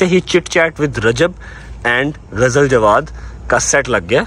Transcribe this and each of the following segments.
से ही chit chat with Rajab and Ghazal Jawad का सेट लग गया।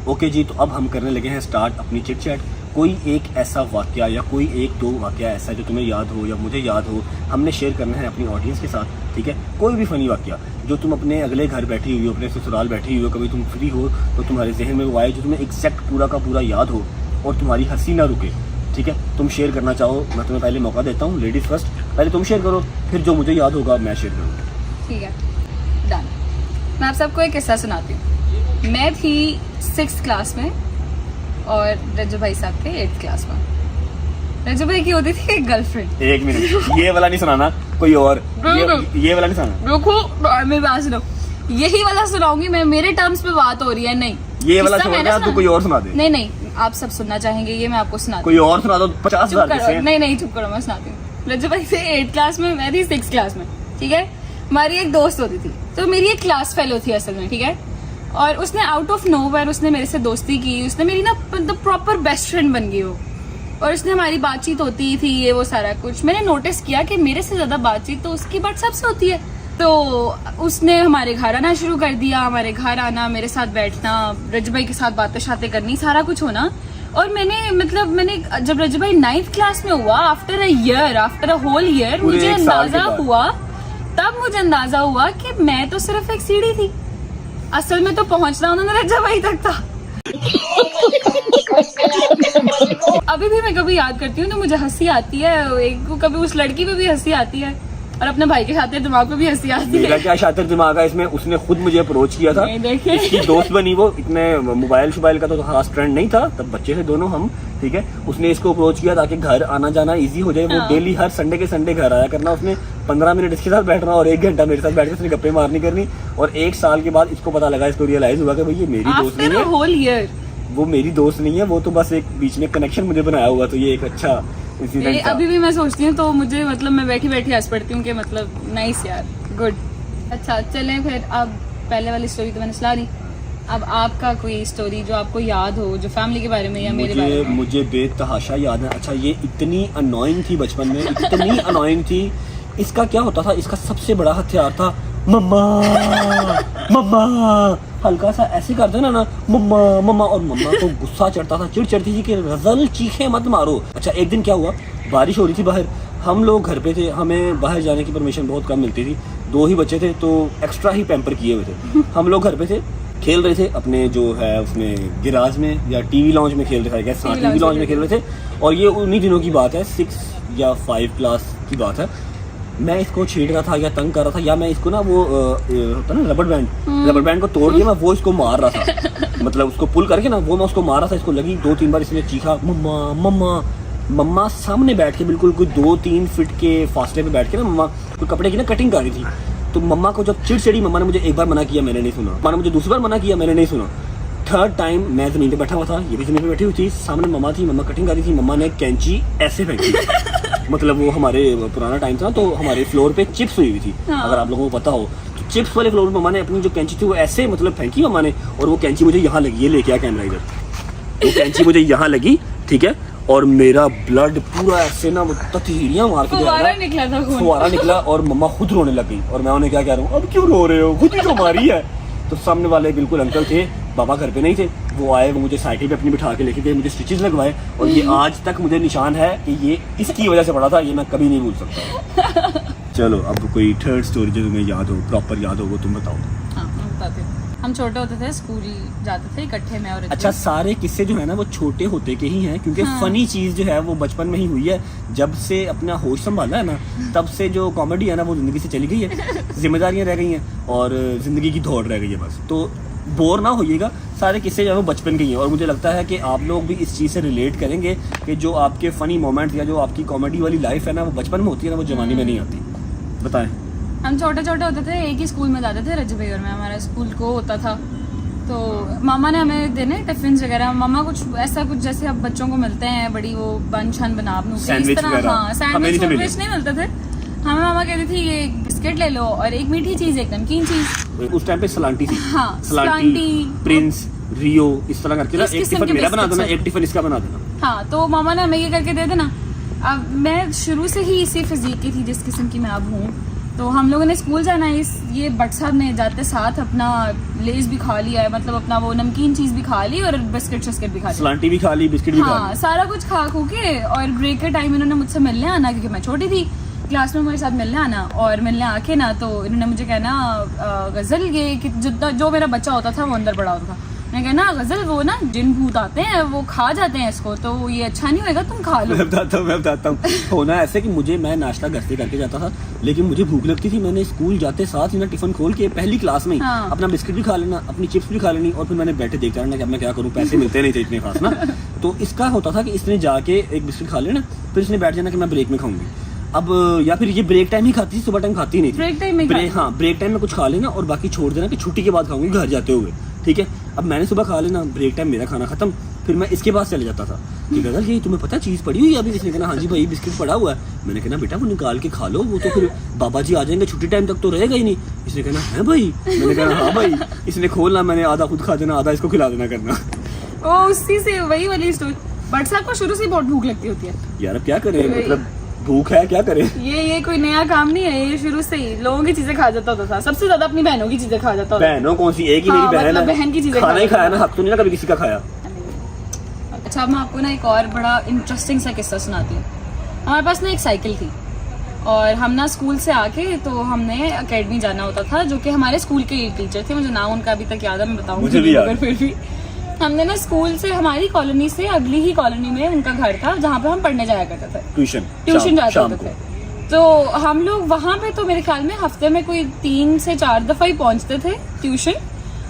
ओके जी, तो अब हम करने लगे हैं स्टार्ट अपनी चिट चैट। कोई एक ऐसा वाकया या कोई एक दो वाकया ऐसा जो तुम्हें याद हो या मुझे याद हो, हमने शेयर करना है अपनी ऑडियंस के साथ, ठीक है। कोई भी फनी वाकया जो तुम अपने अगले घर बैठी हुई हो, अपने ससुराल बैठी हुई हो, कभी तुम फ्री हो तो तुम्हारे जहन में वो आए जो तुम्हें एग्जैक्ट पूरा का पूरा याद हो और तुम्हारी हंसी ना रुके, ठीक है। तुम शेयर करना चाहो, मैं तुम्हें पहले मौका देता हूँ, लेडीज फर्स्ट, पहले तुम शेयर करो, फिर जो मुझे याद होगा मैं शेयर करूँगा, ठीक है, डन। मैं आप सबको एक किस्सा सुनाती हूँ। मैं थी 6th क्लास में और रज्जू भाई साहब थे 8th क्लास में। रज्जू भाई की होती थी एक गर्लफ्रेंड। एक मिनट, ये वाला नहीं सुनाना, कोई और ये वाला नहीं सुनाना। रुको, मेरी बात सुनो, यही वाला सुनाऊंगी मैं, मेरे टर्म्स पे बात हो रही है। नहीं, ये वाला सुना, तू कोई और सुना दे। नहीं नहीं, आप सब सुनना चाहेंगे, ये मैं आपको सुनाती कोई और सुना दो, 50,000। नहीं, चुप करो, मैं सुनाती हूँ। रज्जू भाई थे 8th क्लास में, मैं थी 6th क्लास में, ठीक है। हमारी एक दोस्त होती थी, तो मेरी एक क्लास फेलो थी असल में, ठीक है। और उसने आउट ऑफ नोवेयर उसने मेरे से दोस्ती की, उसने मेरी ना मतलब प्रॉपर बेस्ट फ्रेंड बन गई वो, और उसने हमारी बातचीत होती थी, ये वो सारा कुछ। मैंने नोटिस किया कि मेरे से ज्यादा बातचीत तो उसकी व्हाट्सएप से होती है। तो उसने हमारे घर आना शुरू कर दिया, हमारे घर आना, मेरे साथ बैठना, रज्जू भाई के साथ बातें शातें करनी, सारा कुछ होना। और मैंने जब रज्जू भाई 9th क्लास में हुआ, आफ्टर अ होल ईयर, मुझे अंदाजा हुआ, तब मुझे अंदाजा हुआ कि मैं तो सिर्फ एक सीढ़ी थी, असल में तो पहुंचना उन्होंने रज्जू भाई तक था। अभी भी मैं कभी याद करती हूँ तो मुझे हंसी आती है, कभी उस लड़की पे भी हंसी आती है और अपने भाई के शातिर दिमाग पे भी हंसी आती है। मेरा क्या शातिर दिमाग है इसमें, उसने खुद मुझे अप्रोच किया था, इसकी दोस्त बनी वो, इतने मोबाइल शोबाइल का तो खास ट्रेंड नहीं था तब, बच्चे थे दोनों हम, ठीक है। उसने इसको अप्रोच किया ताकि घर आना जाना इजी हो जाए। वो डेली हर संडे के संडे घर आया करना, उसने 15 मिनट इसके साथ बैठना और 1 घंटा मेरे साथ बैठ के उसने गप्पे मारनी करनी। और 1 साल के बाद इसको पता लगा, इसको रियलाइज हुआ कि भाई ये मेरी दोस्त नहीं है, होल ईयर वो मेरी दोस्त नहीं है, वो तो बस एक बीच में कनेक्शन मुझे बनाया हुआ। तो ये एक अच्छा इंसिडेंट था। अभी भी मैं सोचती हूँ तो मुझे मतलब मैं बैठी बैठी हंस पड़ती हूँ कि मतलब नाइस यार, गुड। अच्छा चलें फिर, अब पहले वाली स्टोरी तो मैंने सुना दी, अब आपका कोई स्टोरी जो आपको याद हो, जो फैमिली के बारे में या मेरे बारे में। मुझे बेतहाशा याद है। अच्छा, ये इतनी अनोइंग थी बचपन में, इतनी अनोइंग थी। इसका क्या होता था, इसका सबसे बड़ा हथियार था मम्मा मम्मा। हल्का सा ऐसे करते ना मम्मा मम्मा, और मम्मा को गुस्सा चढ़ता था, चिढ़ चढ़ती थी कि रजल चीखे मत मारो। अच्छा, एक दिन क्या हुआ, बारिश हो रही थी बाहर, हम लोग घर पे थे, हमें बाहर जाने की परमिशन बहुत कम मिलती थी, 2 ही बच्चे थे तो एक्स्ट्रा ही पैम्पर किए हुए थे। हम लोग घर पे थे, खेल रहे थे अपने जो है उसमें गिराज में या टीवी लॉन्च में खेल रहे थे, टीवी लॉन्च में खेल रहे थे। और ये उन्हीं दिनों की बात है, 6 या 5 क्लास की बात है। मैं इसको छेड़ रहा था या तंग कर रहा था, या मैं इसको ना वो होता ना रबर बैंड को तोड़ के मैं वो इसको मार रहा था, मतलब उसको पुल करके ना वो मैं उसको मार रहा था। इसको लगी 2-3 बार, इसने चीखा मम्मा मम्मा। मम्मा सामने बैठ के बिल्कुल कोई 2-3 फीट के फासले पे बैठ के ना मम्मा कोई कपड़े की ना कटिंग कर रही थी। तो मम्मा को जब चिड़ चढ़ी, मम्मा ने मुझे एक बार मना किया, मैंने नहीं सुना, मम्मा ने मुझे दूसरी बार मना किया, मैंने नहीं सुना। 3rd टाइम मैं जमीन पे बैठा हुआ था, ये भी जमीन पे बैठी हुई थी, सामने मम्मा थी, मम्मा कटिंग कर रही थी, मम्मा ने कैंची ऐसे फेंकी। मतलब वो हमारे पुराना टाइम था तो हमारे फ्लोर पे चिप्स हुई हुई थी, अगर आप लोगों को पता हो तो चिप्स वाले फ्लोर पे मम्मा ने अपनी जो कैंची थी वो ऐसे मतलब फेंकी मम्मा ने, और वो कैंची मुझे यहाँ लगी, ये लेके आ कैमरा इधर, वो कैंची मुझे यहाँ लगी, ठीक है। और मेरा ब्लड पूरा ऐसे ना तथीरियां मार के फुवारा निकला और मम्मा खुद रोने लग गई। और मैं उन्हें क्या कह रहा हूँ, अब क्यों रो रहे हो, खुद ही तो मारी है। तो सामने वाले बिल्कुल अंकल थे, बाबा घर पे नहीं थे, वो आए, वो मुझे साइकिल पे अपनी बिठा के लेके गए, मुझे स्टिचेस लगवाए, और ये आज तक मुझे निशान है कि ये इसकी वजह से पड़ा था, ये मैं कभी नहीं भूल सकता। चलो अब कोई 3rd स्टोरी जो तुम्हें याद हो, प्रॉपर याद हो, वो तुम बताओ। हाँ, मैं बताती हूँ। हम छोटे होते थे, स्कूल जाते थे इकट्ठे में और अच्छा, सारे किस्से जो है ना वो छोटे होते के ही हैं, क्योंकि फनी चीज जो है वो बचपन में ही हुई है। जब से अपना होश संभाला है ना, तब से जो कॉमेडी है ना वो जिंदगी से चली गई है, जिम्मेदारियां रह गई हैं और जिंदगी की दौड़ रह गई है बस। तो बोर ना होइएगा, सारे किस्से जो है वो बचपन के ही हैं। और मुझे लगता है कि आप लोग भी इस चीज़ से रिलेट करेंगे कि जो आपके फनी मोमेंट या जो आपकी कॉमेडी वाली लाइफ है ना वो बचपन में होती है ना, वो जवानी में नहीं आती। बताएं। हम छोटे छोटे होते थे, एक ही स्कूल में जाते थे, रज्जू भाई और मैं, हमारा स्कूल को होता था। तो मामा ने हमें देने टिफिन वगैरह, मामा कुछ ऐसा कुछ जैसे अब बच्चों को मिलते हैं बड़ी वो बन छन बना इस तरह, हाँ सैंडविच नहीं मिलते थे। हमें मामा कहती थी ये बिस्किट ले लो और एक मीठी चीज, एक नमकीन चीज। उस टाइम पे सलांटी थी, हाँ सलांटी, प्रिंस, रियो, इस तरह करके ना एक टिफिन मेरा बना देना, एक टिफिन इसका बना देना। हाँ, तो मामा ने हमें ये करके दे देना, अब मैं शुरू से ही इसी फिजिक की थी जिस किस्म की मैं अब हूँ। तो हम लोगों ने स्कूल जाना है, ये बट साहब ने जाते साथ अपना लेस भी खा लिया है, मतलब अपना वो नमकीन चीज़ भी खा ली और बिस्किट भी खा ली, सलांटी भी खा ली, बिस्किट भी खा हाँ ली, सारा कुछ खा खू के। और ब्रेक के टाइम इन्होंने मुझसे मिलने आना, क्योंकि मैं छोटी थी, क्लास में मेरे साथ मिलने आना। और मिलने आके ना तो इन्होंने मुझे कहना गज़ल ये कि जो मेरा बच्चा होता था वो अंदर बड़ा होता था, मैं कहना गज़ल वो ना जिन भूत आते हैं वो खा जाते हैं इसको, तो ये अच्छा नहीं होएगा, तुम खा लो। मैं बताता हूँ होना ऐसे कि मैं नाश्ता घर से करके जाता था, लेकिन मुझे भूख लगती थी, मैंने स्कूल जाते साथ ही ना टिफिन खोल के पहली क्लास में हाँ। अपना बिस्किट भी खा लेना, अपनी चिप्स भी खा लेनी, और फिर मैंने बैठे देखता रहना कि अब मैं क्या करूँ, पैसे मिलते नहीं थे इतने खास ना। तो इसका होता था कि इसने जाके एक बिस्किट खा लेना, फिर इसने बैठ जाना कि मैं ब्रेक में खाऊंगी। अब या फिर ये ब्रेक टाइम ही खाती थी, सुबह टाइम खाती नहीं थी, ब्रेक टाइम में हाँ ब्रेक टाइम में कुछ खा लेना और बाकी छोड़ देना कि छुट्टी के बाद खाऊंगी घर जाते हुए, ठीक है। अब मैंने सुबह खा लेना, ब्रेक टाइम मेरा खाना खत्म, फिर मैं इसके पास चले जाता था कि गज़ल ये तुम्हें पता है चीज़ पड़ी हुई है अभी? इसने कहना हाँ जी भाई बिस्किट पड़ा हुआ है। मैंने कहना बेटा वो निकाल के खा लो, वो तो फिर बाबा जी आ जाएंगे, छुट्टी टाइम तक तो रहेगा ही नहीं। इसने कहना है भाई? मैंने कहना हाँ भाई। इसने खोलना, मैंने आधा खुद खा देना, आधा इसको खिला देना करना। ओ उसी से वही वाली स्टोरी। बट साहब को शुरू से बहुत भूख लगती होती है यार अब क्या करें, मतलब भूख है, क्या करें। ये कोई नया काम नहीं है, ये शुरू से ही लोगों की चीजें खा जाता होता था, सबसे ज्यादा अपनी बहनों की चीजें खा जाता होता। बहनों कौन सी, एक ही मेरी बहन है, बहन की चीजें खाना ही खाया ना, हक तो नहीं ना कभी किसी का खाया। अच्छा मैं आपको ना एक और बड़ा इंटरेस्टिंग सा किस्सा सुनाती हूँ। हमारे पास ना एक साइकिल थी और हम ना स्कूल से आके तो हमने अकेडमी जाना होता था, जो कि हमारे स्कूल के टीचर थे, मुझे नाम उनका अभी तक याद है, मैं बताऊंगी अगर फिर भी। हमने ना स्कूल से, हमारी कॉलोनी से अगली ही कॉलोनी में उनका घर था जहाँ पे हम पढ़ने जाया करते थे, ट्यूशन जाते होते थे। तो हम लोग वहाँ पे तो मेरे ख्याल में हफ्ते में कोई 3 से 4 दफा ही पहुँचते थे ट्यूशन।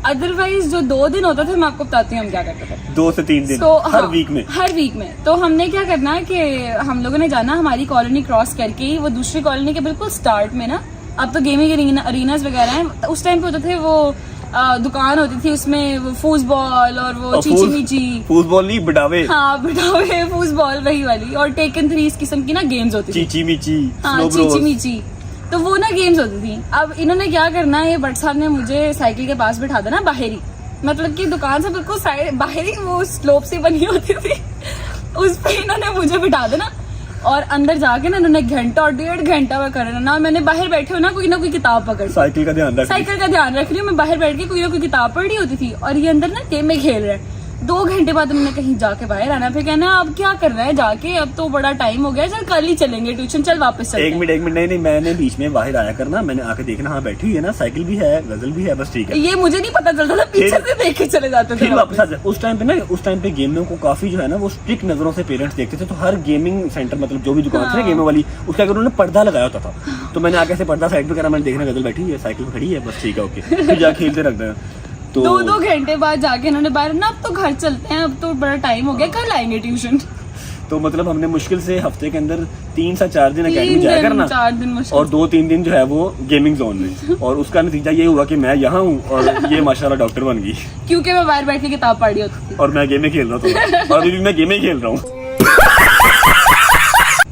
अदरवाइज जो 2 दिन होता था, मैं आपको बताती हूँ हम क्या करते थे। 2 से 3 दिन हर वीक में। हर वीक में तो हमने क्या करना है कि हम लोगों ने जाना हमारी कॉलोनी क्रॉस करके ही, वो दूसरी कॉलोनी के बिल्कुल स्टार्ट में ना, अब तो गेमिंग अरीनास वगैरह हैं, उस टाइम पे होते थे वो दुकान होती थी, उसमें वो फूसबॉल और वो चीची फूसबॉल नहीं बिडावे, हाँ बिडावे फूसबॉल वही वाली, और टेकन 3 इस किस्म की ना गेम्स होती थी, चीची मीची, तो वो ना गेम्स होती थी। अब इन्होंने क्या करना, ये बट साहब ने मुझे साइकिल के पास बिठा देना, बाहरी, मतलब कि दुकान से बिल्कुल साइड बाहरी वो स्लोप सी बनी होती थी, उस पे इन्होंने मुझे बिठा देना और अंदर जाके ना इन्होंने घंटा और 1.5 घंटा में करना ना, मैंने बाहर बैठे हो ना कोई किताब पकड़, साइकिल का ध्यान रख रही हूँ मैं, बाहर बैठ के कोई ना कोई किताब पढ़ रही होती थी और ये अंदर ना गेम में खेल रहे हैं। 2 घंटे बाद उन्होंने कहीं जाके बाहर आना, फिर कहना अब क्या कर रहा है जाके, अब तो बड़ा टाइम हो गया, चल कल ही चलेंगे ट्यूशन, चल वापस चल। 1 मिनट नहीं, मैंने बीच में बाहर आया करना, मैंने आके देखना हाँ बैठी हुई है ना, साइकिल भी है, गजल भी है, बस ठीक है। ये मुझे नहीं पता चलता था, पीछे से देख के चले जाते थे वापस आ जाए। उस टाइम पे गेमिंग को काफी जो है ना वो स्ट्रिक्ट नजरों से पेरेंट्स देखते थे, तो हर गेमिंग सेंटर मतलब जो भी दुकान थी गेमिंग वाली, उसका अगर उन्होंने पर्दा लगाया होता था तो मैंने आगे से पर्दा साइड पे करा, मैंने देखना गजल बैठी है, साइकिल खड़ी है, बस ठीक है ओके, फिर जाके खेलते रख देना। तो 2 घंटे बाद जाके इन्होंने बाहर ना, अब तो घर चलते हैं, अब तो बड़ा टाइम हो गया, कल आएंगे ट्यूशन। तो मतलब हमने मुश्किल से हफ्ते के अंदर 3 से 4 दिन अकेडमी जाया करना, 4 दिन और 2-3 दिन जो है वो गेमिंग जोन में, और उसका नतीजा ये हुआ कि मैं यहाँ हूँ और ये माशाल्लाह डॉक्टर बन गई, क्योंकि मैं बाहर बैठ के किताब पढ़ रही होती थी और मैं गेमें खेल रहा था, और अभी भी मैं गेमें खेल रहा हूँ।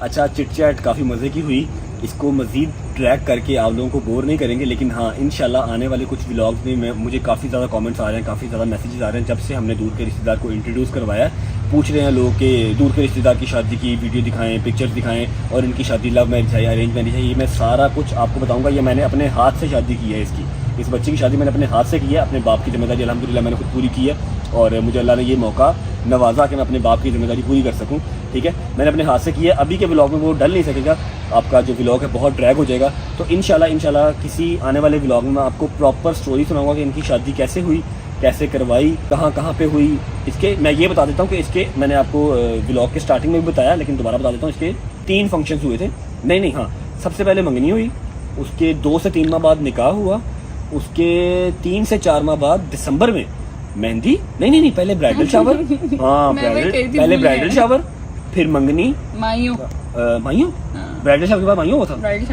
अच्छा चिट चैट काफ़ी मज़े की हुई, इसको मज़ीद ट्रैक करके आप लोगों को बोर नहीं करेंगे, लेकिन हाँ इंशाल्लाह आने वाले कुछ व्लॉग्स में मुझे काफ़ी ज़्यादा कमेंट्स आ रहे हैं, काफ़ी ज़्यादा मैसेजेस आ रहे हैं, जब से हमने दूर के रिश्तेदार को इंट्रोड्यूस करवाया, पूछ रहे हैं लोग कि दूर के रिश्तेदार की शादी की वीडियो दिखाएं, पिक्चर्स दिखाएं, और इनकी शादी लव मैरिज है या अरेंज मैरिज है, ये मैं सारा कुछ आपको बताऊँगा। ये मैंने अपने हाथ से शादी की है, इस बच्चे की शादी मैंने अपने हाथ से की है, अपने बाप की जिम्मेदारी अल्हम्दुलिल्लाह मैंने खुद पूरी की है, और मुझे अल्लाह ने ये मौका नवाजा कि मैं अपने बाप की जिम्मेदारी पूरी कर सकूं, ठीक है, मैंने अपने हाथ से की है। अभी के व्लॉग में वो डल नहीं सकेगा, आपका जो व्लॉग है बहुत ड्रैग हो जाएगा, तो इंशाल्लाह किसी आने वाले व्लॉग में आपको प्रॉपर स्टोरी सुनाऊंगा कि इनकी शादी कैसे हुई, कैसे करवाई, कहाँ पे हुई। इसके मैं ये बता देता हूँ कि इसके मैंने आपको व्लॉग के स्टार्टिंग में भी बताया, लेकिन दोबारा बता देता हूँ, इसके 3 फंक्शंस हुए थे, नहीं हाँ, सबसे पहले मंगनी हुई, उसके 2 से 3 माह बाद निकाह हुआ, उसके 3 से 4 माह बाद दिसंबर में मेहंदी, नहीं पहले ब्राइडल शावर, हाँ पहले ब्राइडल शावर, फिर मंगनी, माइयों ब्राइडल शावर के बाद माइयों हुआ था, ब्राइडल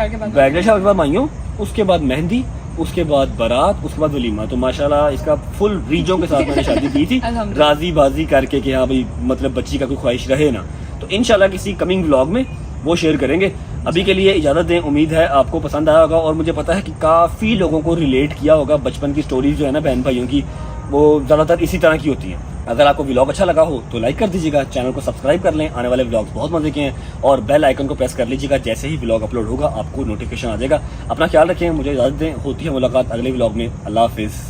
शावर के बाद माइयों, उसके बाद मेहंदी, उसके बाद बारात, उसके बाद वलीमा। तो माशाल्लाह इसका फुल रीजों के साथ मैंने शादी की थी, राजी बाजी करके कि हाँ भाई मतलब बच्ची का कोई ख्वाहिश रहे ना। तो इंशाल्लाह किसी कमिंग व्लॉग में वो शेयर करेंगे। अभी के लिए इजाज़त दें, उम्मीद है आपको पसंद आया होगा, और मुझे पता है कि काफ़ी लोगों को रिलेट किया होगा। बचपन की स्टोरीज जो है ना बहन भाइयों की, वो ज़्यादातर इसी तरह की होती हैं। अगर आपको व्लॉग अच्छा लगा हो तो लाइक कर दीजिएगा, चैनल को सब्सक्राइब कर लें, आने वाले व्लॉग्स बहुत मजे के हैं, और बेल आइकन को प्रेस कर लीजिएगा, जैसे ही व्लॉग अपलोड होगा आपको नोटिफिकेशन आ जाएगा। अपना ख्याल रखें, मुझे इजाजत दें, होती है मुलाकात अगले व्लॉग में। अल्लाह हाफिज़।